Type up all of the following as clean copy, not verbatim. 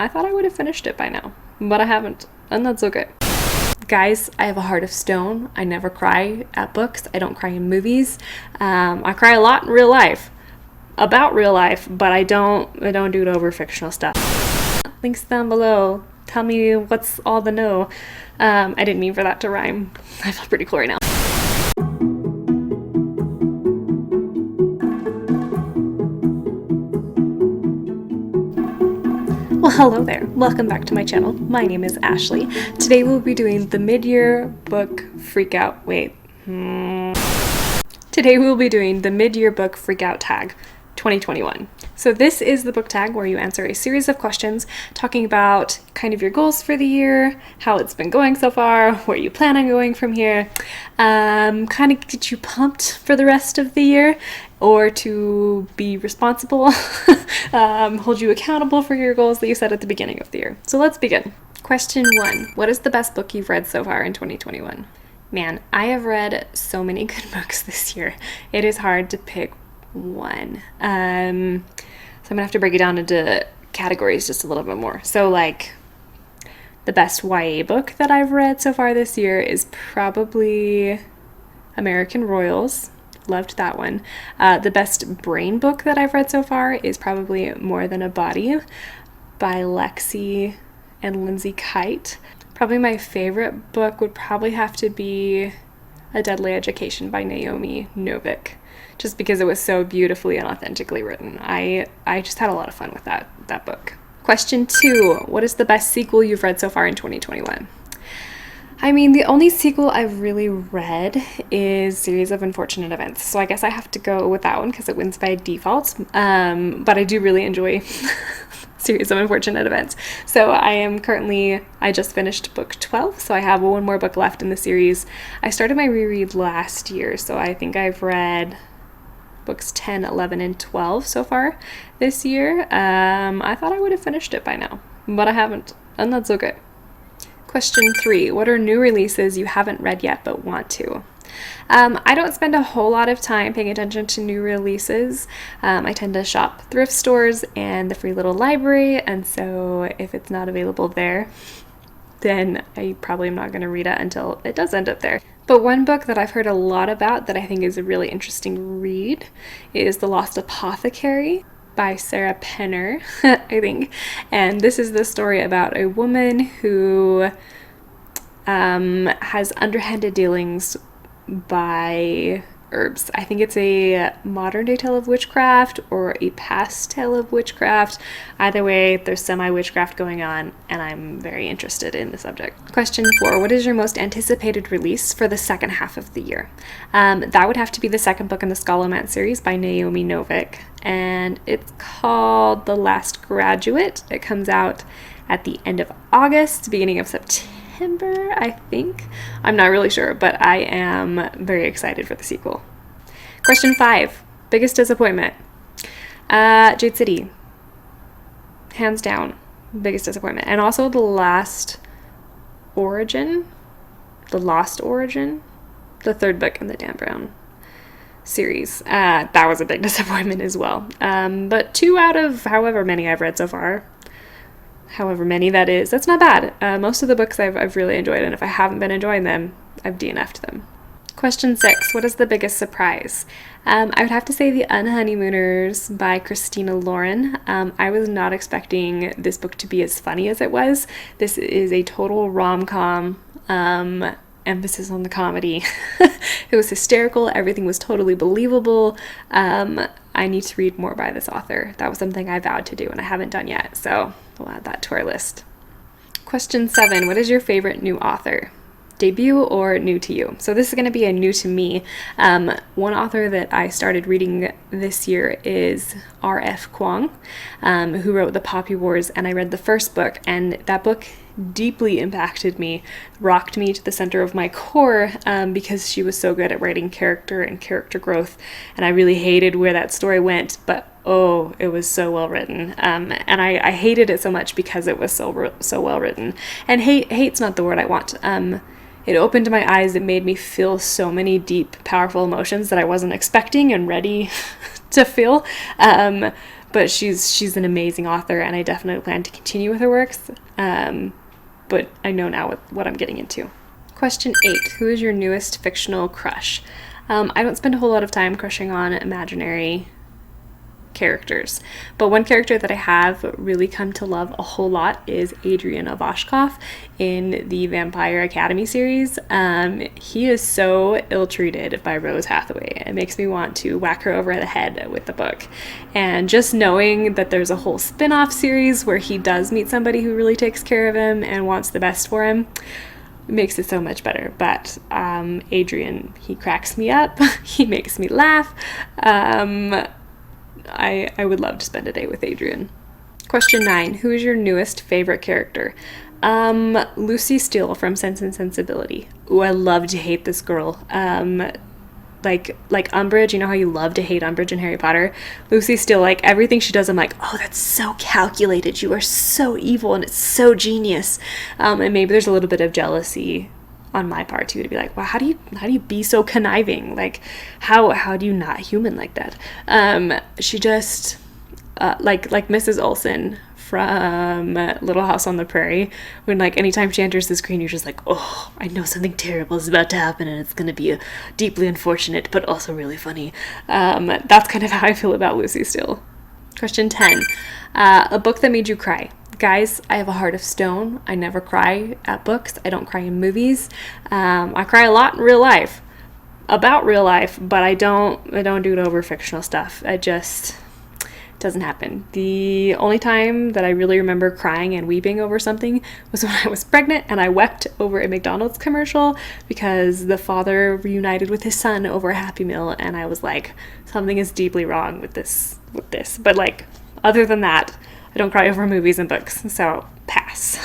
I thought I would have finished it by now, but I haven't, and that's okay. Guys, I have a heart of stone. I never cry at books. I don't cry in movies. I cry a lot in real life, about real life, but I don't do it over fictional stuff. Links down below. Tell me what's all the no. I didn't mean for that to rhyme. I feel pretty cool right now. Well, hello there. Welcome back to my channel. My name is Ashley. Today we'll be doing the mid-year book Freakout. Today we'll be doing the mid-year book Freakout tag 2021. So this is the book tag where you answer a series of questions talking about kind of your goals for the year, how it's been going so far, where you plan on going from here, kind of get you pumped for the rest of the year, or to be responsible, hold you accountable for your goals that you set at the beginning of the year. So let's begin. Question 1. What is the best book you've read so far in 2021? Man, I have read so many good books this year. It is hard to pick one. So I'm gonna have to break it down into categories just a little bit more. So like the best YA book that I've read so far this year is probably American Royals. Loved that one. The best brain book that I've read so far is probably More Than a Body by Lexi and Lindsay Kite. Probably my favorite book would probably have to be A Deadly Education by Naomi Novik, just because it was so beautifully and authentically written. I just had a lot of fun with that book. Question 2. What is the best sequel you've read so far in 2021? I mean, the only sequel I've really read is Series of Unfortunate Events, so I guess I have to go with that one because it wins by default, but I do really enjoy Series of Unfortunate Events. So I just finished book 12, so I have one more book left in the series. I started my reread last year, so I think I've read books 10, 11, and 12 so far this year. I thought I would have finished it by now, but I haven't, and that's okay. Question 3. What are new releases you haven't read yet but want to? I don't spend a whole lot of time paying attention to new releases. I tend to shop thrift stores and the free little library, and so if it's not available there, then I probably am not going to read it until it does end up there. But one book that I've heard a lot about that I think is a really interesting read is The Lost Apothecary by Sarah Penner, I think. And this is the story about a woman who has underhanded dealings by herbs. I think it's a modern day tale of witchcraft or a past tale of witchcraft. Either way, there's semi-witchcraft going on, and I'm very interested in the subject. Question 4. What is your most anticipated release for the second half of the year? That would have to be the second book in the Scholomance series by Naomi Novik, and it's called The Last Graduate. It comes out at the end of August, beginning of September, I think. I'm not really sure, but I am very excited for the sequel. Question 5. Biggest disappointment? Jade City. Hands down, biggest disappointment. And also The Lost Origin, the third book in the Dan Brown series. That was a big disappointment as well. But 2 out of however many I've read so far, however many that is, that's not bad. Most of the books I've really enjoyed, and if I haven't been enjoying them, I've DNF'd them. Question 6. What is the biggest surprise? I would have to say The Unhoneymooners by Christina Lauren. I was not expecting this book to be as funny as it was. This is a total rom-com, emphasis on the comedy. It was hysterical. Everything was totally believable. I need to read more by this author. That was something I vowed to do and I haven't done yet, so we'll add that to our list. Question 7. What is your favorite new author? Debut or new to you? So this is going to be a new to me. One author that I started reading this year is R.F. Kuang, who wrote The Poppy Wars, and I read the first book, and that book deeply impacted me, rocked me to the center of my core, because she was so good at writing character and character growth, and I really hated where that story went, but oh, it was so well written, and I hated it so much because it was so well written. And hate's not the word I want. It opened my eyes. It made me feel so many deep, powerful emotions that I wasn't expecting and ready to feel. but she's an amazing author, and I definitely plan to continue with her works. But I know now what I'm getting into. Question 8. Who is your newest fictional crush? I don't spend a whole lot of time crushing on imaginary characters, but one character that I have really come to love a whole lot is Adrian of Oshkosh in the Vampire Academy series. He is so ill-treated by Rose Hathaway. It makes me want to whack her over the head with the book. And just knowing that there's a whole spin-off series where he does meet somebody who really takes care of him and wants the best for him makes it so much better. But Adrian, he cracks me up. He makes me laugh. I would love to spend a day with Adrian. Question 9. Who is your newest favorite character? Lucy Steele from Sense and Sensibility. Ooh, I love to hate this girl. Like Umbridge, you know how you love to hate Umbridge in Harry Potter? Lucy Steele, like everything she does, I'm like, oh, that's so calculated. You are so evil and it's so genius. And maybe there's a little bit of jealousy on my part too, to be like, wow, how do you be so conniving? Like, how do you not human like that? She just like Mrs. Olsen from Little House on the Prairie, when like anytime she enters the screen, you're just like, oh, I know something terrible is about to happen and it's gonna be deeply unfortunate but also really funny. That's kind of how I feel about Lucy Steele. Question 10. A book that made you cry. Guys, I have a heart of stone. I never cry at books. I don't cry in movies. I cry a lot in real life, about real life, but I don't do it over fictional stuff. It just doesn't happen. The only time that I really remember crying and weeping over something was when I was pregnant and I wept over a McDonald's commercial because the father reunited with his son over a Happy Meal, and I was like, something is deeply wrong with this. But like, other than that, I don't cry over movies and books, so pass.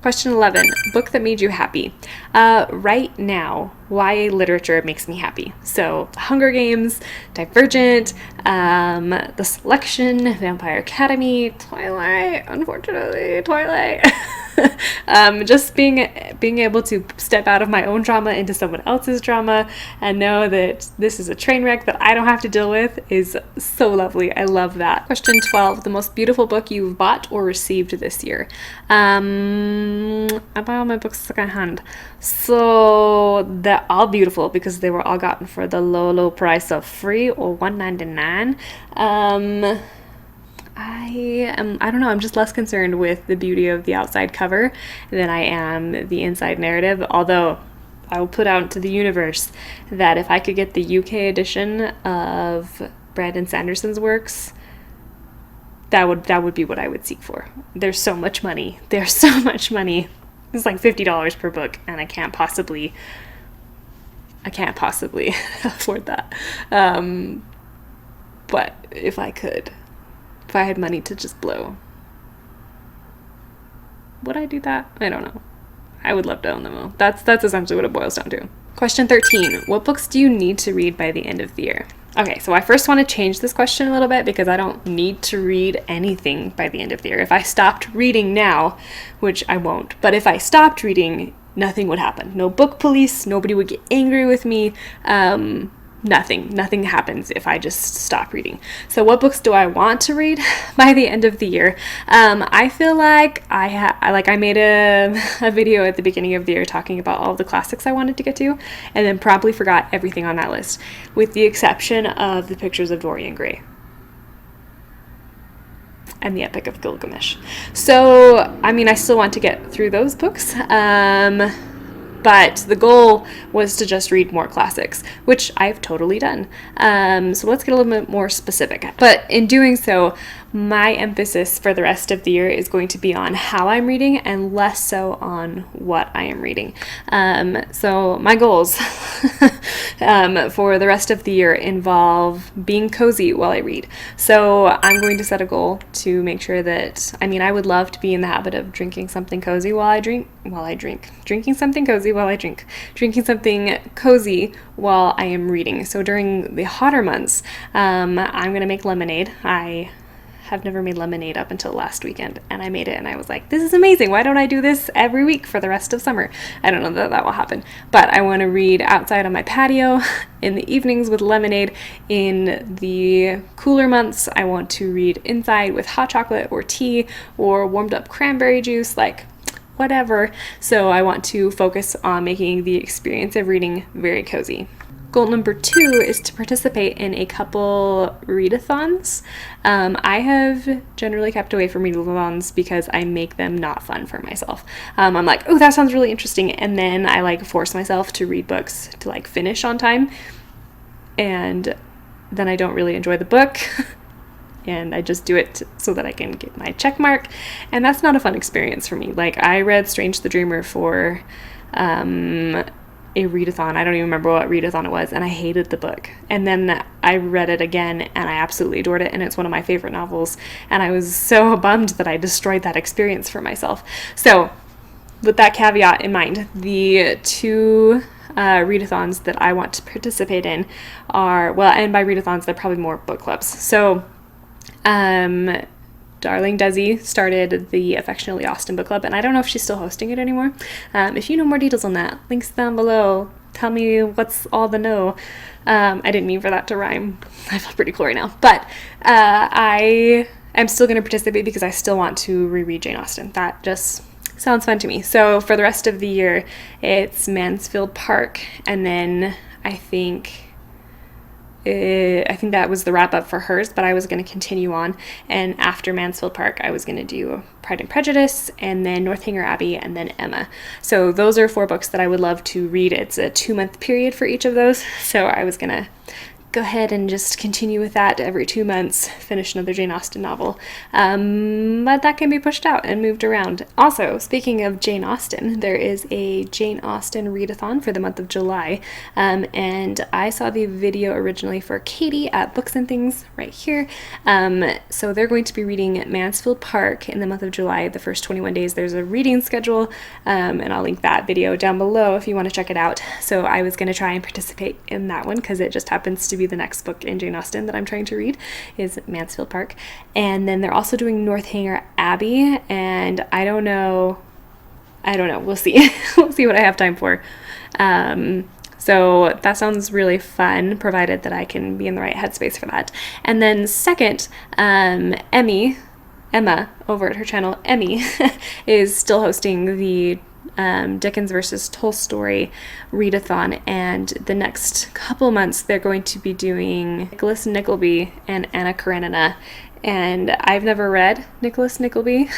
Question 11. Book that made you happy. Right now, YA literature makes me happy. So Hunger Games, Divergent, The Selection, Vampire Academy, Twilight, unfortunately, Twilight. Just being able to step out of my own drama into someone else's drama and know that this is a train wreck that I don't have to deal with is so lovely. I love that. Question 12. The most beautiful book you've bought or received this year. I bought all my books secondhand, so they're all beautiful because they were all gotten for the low price of free or $1.99. I don't know, I'm just less concerned with the beauty of the outside cover than I am the inside narrative, although I will put out into the universe that if I could get the UK edition of Brandon Sanderson's works, that would be what I would seek for. There's so much money. It's like $50 per book, and I can't possibly afford that. But if I had money to just blow, would I do that? I don't know. I would love to own them all. That's essentially what it boils down to. Question 13. What books do you need to read by the end of the year? Okay, so I first want to change this question a little bit because I don't need to read anything by the end of the year. If I stopped reading now, which I won't, but if I stopped reading, nothing would happen. No book police, nobody would get angry with me. Nothing happens if I just stop reading. So what books do I want to read by the end of the year? I feel like I made a video at the beginning of the year talking about all the classics I wanted to get to, and then promptly forgot everything on that list, with the exception of The Pictures of Dorian Gray and the Epic of Gilgamesh. So, I mean, I still want to get through those books. But the goal was to just read more classics, which I've totally done. So let's get a little bit more specific. But in doing so, my emphasis for the rest of the year is going to be on how I'm reading and less so on what I am reading. So my goals for the rest of the year involve being cozy while I read. So I'm going to set a goal to make sure that, I would love to be in the habit of drinking something cozy while I drink. Drinking something cozy while I drink. Drinking something cozy while I am reading. So during the hotter months, I'm going to make lemonade. I have never made lemonade up until last weekend, and I made it and I was like, this is amazing. Why don't I do this every week for the rest of summer? I don't know that that will happen, but I want to read outside on my patio in the evenings with lemonade. In the cooler months, I want to read inside with hot chocolate or tea or warmed up cranberry juice, like whatever. So I want to focus on making the experience of reading very cozy. Goal number 2 is to participate in a couple readathons. I have generally kept away from readathons because I make them not fun for myself. I'm like, oh, that sounds really interesting, and then I like force myself to read books to like finish on time, and then I don't really enjoy the book. And I just do it so that I can get my check mark, and that's not a fun experience for me. Like, I read Strange the Dreamer for a readathon. I don't even remember what readathon it was, and I hated the book. And then I read it again, and I absolutely adored it, and it's one of my favorite novels, and I was so bummed that I destroyed that experience for myself. So, with that caveat in mind, the 2 readathons that I want to participate in are, well, and by readathons, they're probably more book clubs. So, Darling Desi started the Affectionately Austen book club, and I don't know if she's still hosting it anymore. If you know more details on that, links down below. Tell me what's all the know. I didn't mean for that to rhyme. I feel pretty chlorine now. But I am still going to participate because I still want to reread Jane Austen. That just sounds fun to me. So for the rest of the year, it's Mansfield Park, and then I think that was the wrap up for hers, but I was going to continue on, and after Mansfield Park I was going to do Pride and Prejudice, and then Northanger Abbey, and then Emma. So those are 4 books that I would love to read. It's a 2-month period for each of those, so I was going to go ahead and just continue with that every 2 months, finish another Jane Austen novel. But that can be pushed out and moved around. Also, speaking of Jane Austen, there is a Jane Austen readathon for the month of July. And I saw the video originally for Katie at Books and Things right here. So they're going to be reading Mansfield Park in the month of July, the first 21 days. There's a reading schedule, and I'll link that video down below if you want to check it out. So I was going to try and participate in that one because it just happens to be the next book in Jane Austen that I'm trying to read is Mansfield Park. And then they're also doing Northanger Abbey, and I don't know, we'll see. We'll see what I have time for. So that sounds really fun, provided that I can be in the right headspace for that. And then second, Emma over at her channel, Emmy, is still hosting the Dickens versus Tolstoy readathon, and the next couple months they're going to be doing Nicholas Nickleby and Anna Karenina, and I've never read Nicholas Nickleby.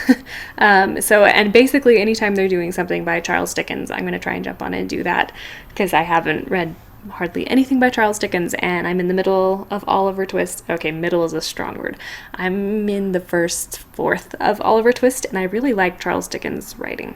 And basically anytime they're doing something by Charles Dickens, I'm going to try and jump on and do that, because I haven't read hardly anything by Charles Dickens, and I'm in the middle of Oliver Twist. Okay, middle is a strong word. I'm in the first fourth of Oliver Twist, and I really like Charles Dickens' writing.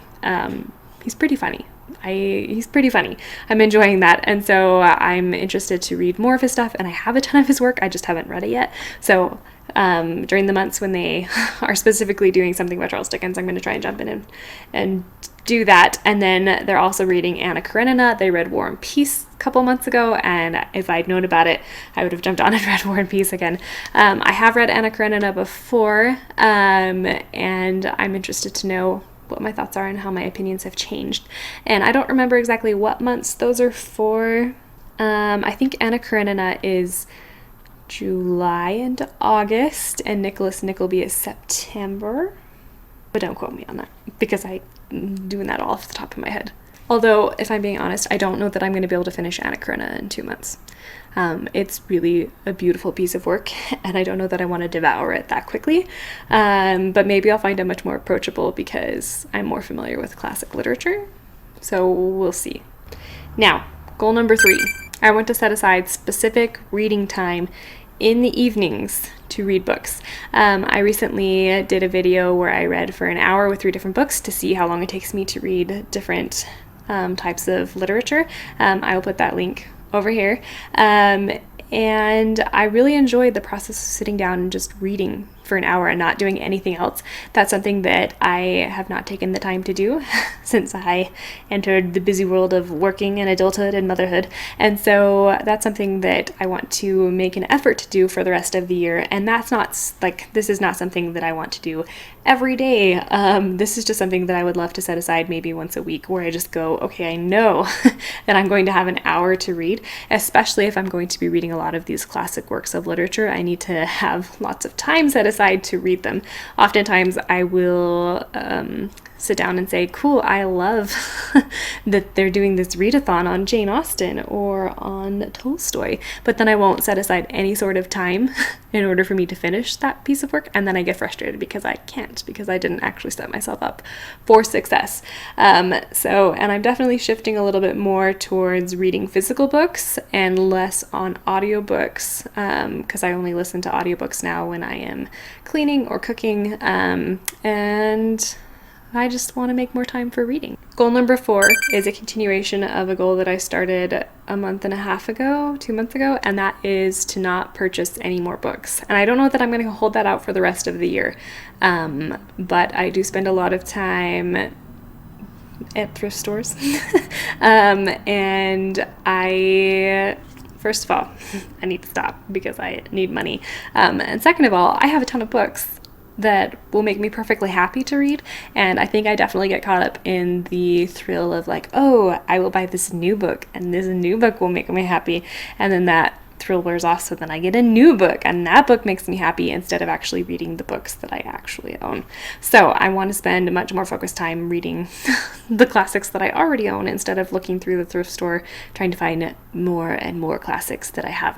He's pretty funny. He's pretty funny. I'm enjoying that, and so I'm interested to read more of his stuff, and I have a ton of his work. I just haven't read it yet. So during the months when they are specifically doing something about Charles Dickens, I'm going to try and jump in and do that. And then they're also reading Anna Karenina. They read War and Peace a couple months ago, and if I'd known about it, I would have jumped on and read War and Peace again. I have read Anna Karenina before, and I'm interested to know what my thoughts are and how my opinions have changed. And I don't remember exactly what months those are for. I think Anna Karenina is July and August, and Nicholas Nickleby is September. But don't quote me on that, because I'm doing that all off the top of my head. Although, if I'm being honest, I don't know that I'm going to be able to finish Anna Karenina in 2 months. It's really a beautiful piece of work, and I don't know that I want to devour it that quickly. But maybe I'll find it much more approachable because I'm more familiar with classic literature. So we'll see. Now, goal number 3. I want to set aside specific reading time in the evenings to read books. I recently did a video where I read for an hour with 3 different books to see how long it takes me to read different types of literature. I will put that link over here. And I really enjoyed the process of sitting down and just reading for an hour and not doing anything else. That's something that I have not taken the time to do since I entered the busy world of working and adulthood and motherhood. And so that's something that I want to make an effort to do for the rest of the year. And that's not like, this is not something that I want to do every day. This is just something that I would love to set aside maybe once a week, where I just go, okay, I know that I'm going to have an hour to read, especially if I'm going to be reading a lot of these classic works of literature. I need to have lots of time set aside to read them. Oftentimes I will sit down and say, cool, I love that they're doing this readathon on Jane Austen or on Tolstoy, but then I won't set aside any sort of time in order for me to finish that piece of work, and then I get frustrated because I can't, because I didn't actually set myself up for success. And I'm definitely shifting a little bit more towards reading physical books and less on audiobooks, because I only listen to audiobooks now when I am cleaning or cooking, and I just want to make more time for reading. Goal number 4 is a continuation of a goal that I started a month and a half ago, 2 months ago, and that is to not purchase any more books. And I don't know that I'm going to hold that out for the rest of the year, but I do spend a lot of time at thrift stores. And first of all, I need to stop because I need money. And second of all, I have a ton of books that will make me perfectly happy to read, and I think I definitely get caught up in the thrill of like, oh, I will buy this new book and this new book will make me happy, and then that thrill wears off, so then I get a new book and that book makes me happy instead of actually reading the books that I actually own. So I want to spend much more focused time reading the classics that I already own instead of looking through the thrift store trying to find more and more classics that I have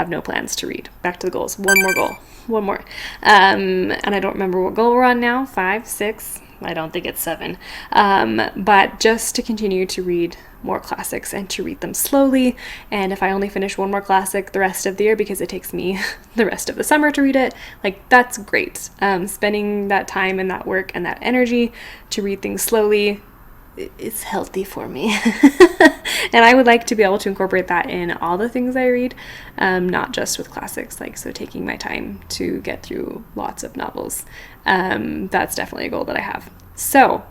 no plans to read. Back to the goals. One more. And I don't remember what goal we're on now. 5, 6, I don't think it's 7. But just to continue to read more classics and to read them slowly. And if I only finish one more classic the rest of the year because it takes me the rest of the summer to read it, like, that's great. Spending that time and that work and that energy to read things slowly is healthy for me. And I would like to be able to incorporate that in all the things I read, not just with classics, so taking my time to get through lots of novels. That's definitely a goal that I have. So,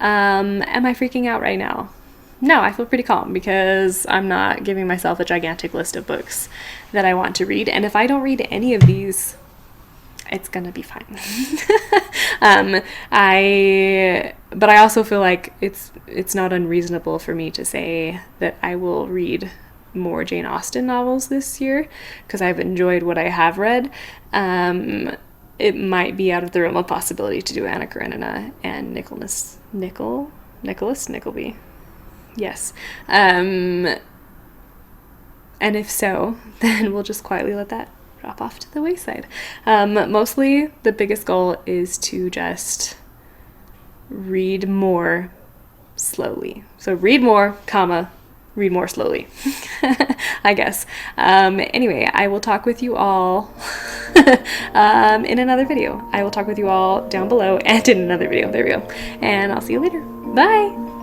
am I freaking out right now? No, I feel pretty calm because I'm not giving myself a gigantic list of books that I want to read. And if I don't read any of these, it's gonna be fine. But I also feel like it's not unreasonable for me to say that I will read more Jane Austen novels this year because I've enjoyed what I have read. It might be out of the realm of possibility to do Anna Karenina and Nicholas Nickleby. Yes. And if so, then we'll just quietly let that drop off to the wayside. Mostly the biggest goal is to just read more slowly. So read more, read more slowly, I guess. Anyway, I will talk with you all in another video. I will talk with you all down below and in another video. There we go. And I'll see you later. Bye!